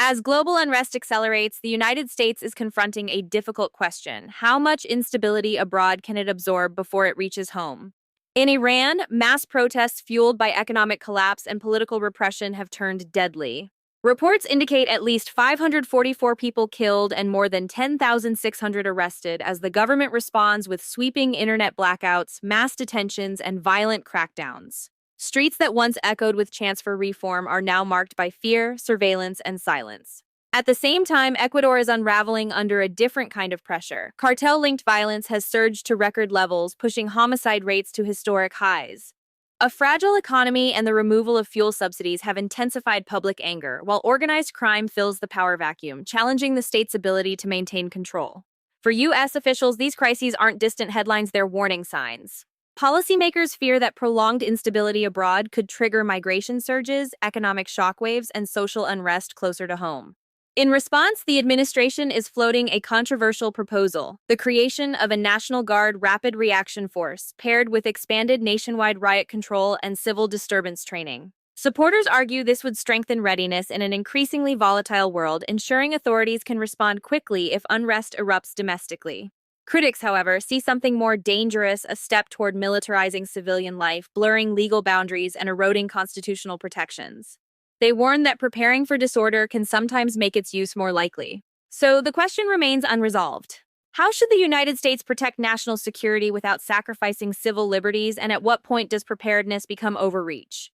As global unrest accelerates, the United States is confronting a difficult question. How much instability abroad can it absorb before it reaches home? In Iran, mass protests fueled by economic collapse and political repression have turned deadly. Reports indicate at least 544 people killed and more than 10,600 arrested as the government responds with sweeping internet blackouts, mass detentions, and violent crackdowns. Streets that once echoed with chants for reform are now marked by fear, surveillance, and silence. At the same time, Ecuador is unraveling under a different kind of pressure. Cartel-linked violence has surged to record levels, pushing homicide rates to historic highs. A fragile economy and the removal of fuel subsidies have intensified public anger, while organized crime fills the power vacuum, challenging the state's ability to maintain control. For U.S. officials, these crises aren't distant headlines, they're warning signs. Policymakers fear that prolonged instability abroad could trigger migration surges, economic shockwaves, and social unrest closer to home. In response, the administration is floating a controversial proposal: the creation of a National Guard Rapid Reaction Force, paired with expanded nationwide riot control and civil disturbance training. Supporters argue this would strengthen readiness in an increasingly volatile world, ensuring authorities can respond quickly if unrest erupts domestically. Critics, however, see something more dangerous: a step toward militarizing civilian life, blurring legal boundaries, and eroding constitutional protections. They warn that preparing for disorder can sometimes make its use more likely. So the question remains unresolved. How should the United States protect national security without sacrificing civil liberties, and at what point does preparedness become overreach?